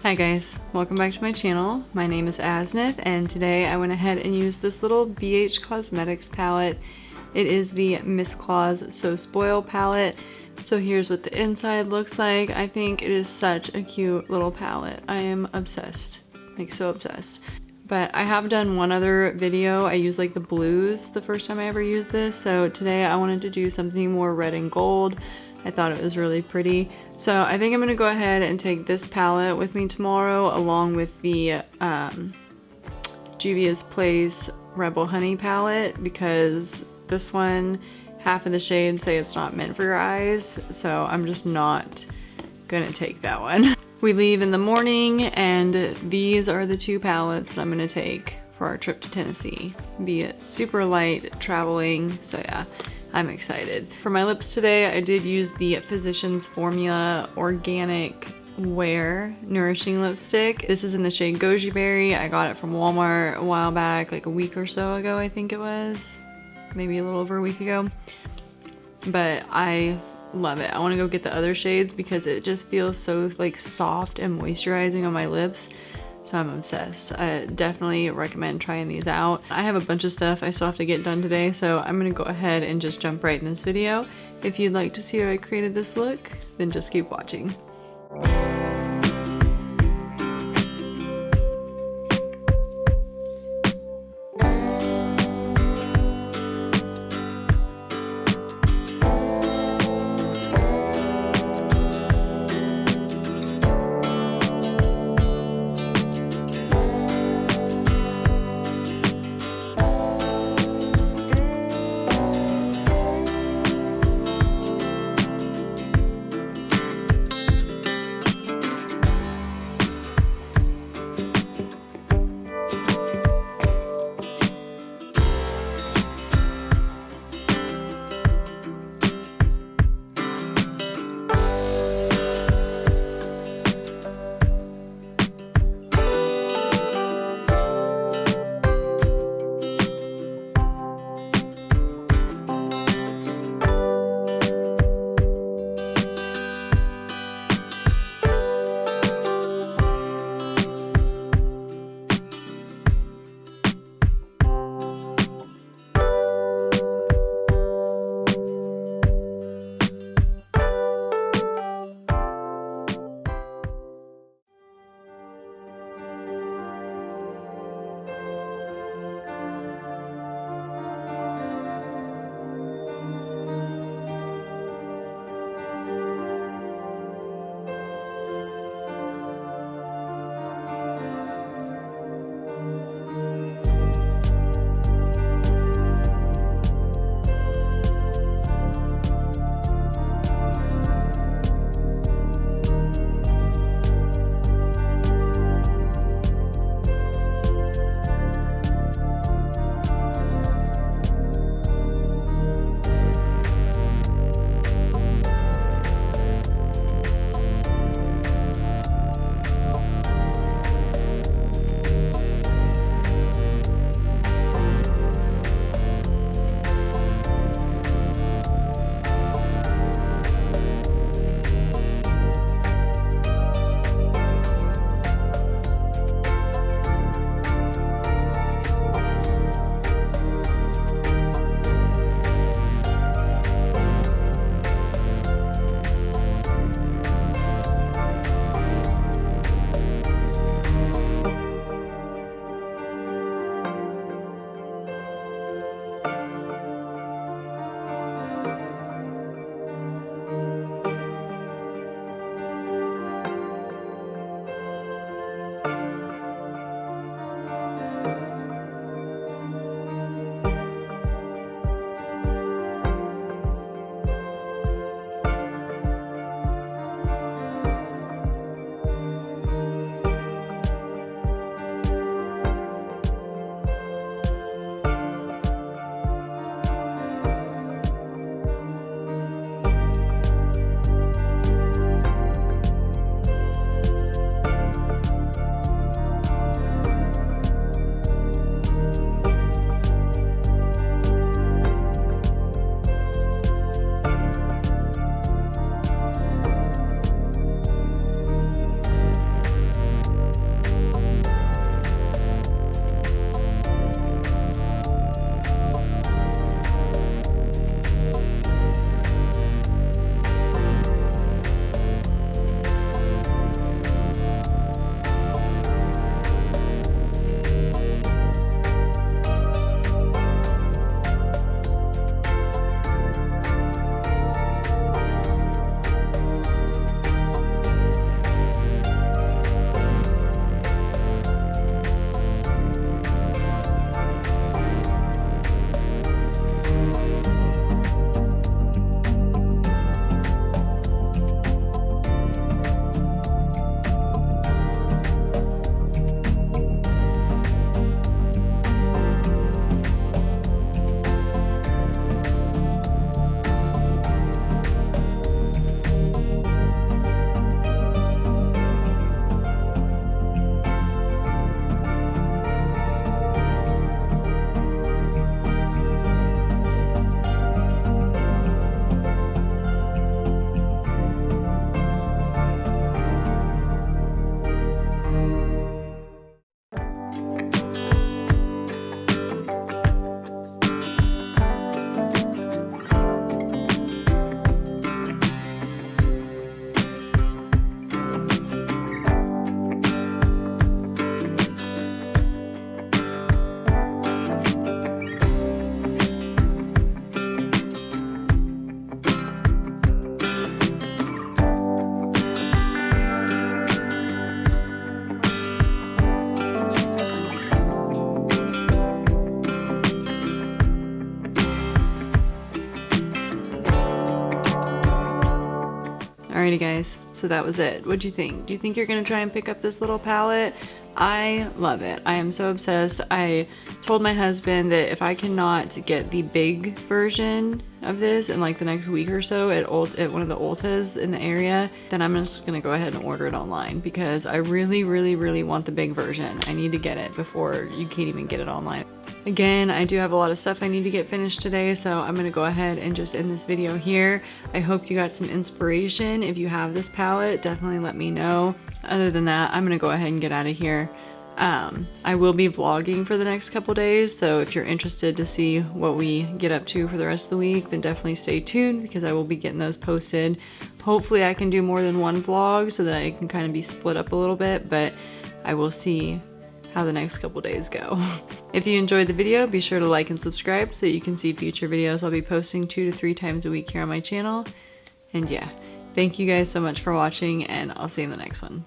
Hi guys, welcome back to my channel. My name is Asnith and today I went ahead and used this little BH Cosmetics palette. It is the Miss Claus So Spoil palette. So here's what the inside looks like. I think it is such a cute little palette. I am obsessed, like so obsessed. But I have done one other video. I used like the blues the first time I ever used this. So today I wanted to do something more red and gold. I thought it was really pretty. So I think I'm gonna go ahead and take this palette with me tomorrow along with the Juvia's Place Rebel Honey palette, because this one, half of the shades say it's not meant for your eyes. So I'm just not gonna take that one. We leave in the morning and these are the two palettes that I'm gonna take for our trip to Tennessee. Be it super light traveling, so yeah. I'm excited. For my lips today, I did use the Physicians Formula Organic Wear Nourishing Lipstick. This is in the shade Goji Berry. I got it from Walmart a while back, like a week or so ago, I think it was. Maybe a little over a week ago. But I love it. I want to go get the other shades because it just feels so like soft and moisturizing on my lips. So I'm obsessed. I definitely recommend trying these out. I have a bunch of stuff I still have to get done today, so I'm gonna go ahead and just jump right in this video. If you'd like to see how I created this look, then just keep watching. Alrighty guys, so that was it. What'd you think? Do you think you're gonna try and pick up this little palette? I love it. I am so obsessed. I told my husband that if I cannot get the big version of this in like the next week or so at one of the Ultas in the area, then I'm just gonna go ahead and order it online because I really, really, really want the big version. I need to get it before you can't even get it online. Again, I do have a lot of stuff I need to get finished today, so I'm gonna go ahead and just end this video here. I hope you got some inspiration. If you have this palette, definitely let me know. Other than that, I'm gonna go ahead and get out of here. I will be vlogging for the next couple days, so if you're interested to see what we get up to for the rest of the week, then definitely stay tuned because I will be getting those posted. Hopefully I can do more than one vlog so that I can kind of be split up a little bit, but I will see how the next couple days go. If you enjoyed the video, be sure to like and subscribe so you can see future videos I'll be posting 2 to 3 times a week here on my channel. And yeah, thank you guys so much for watching, and I'll see you in the next one.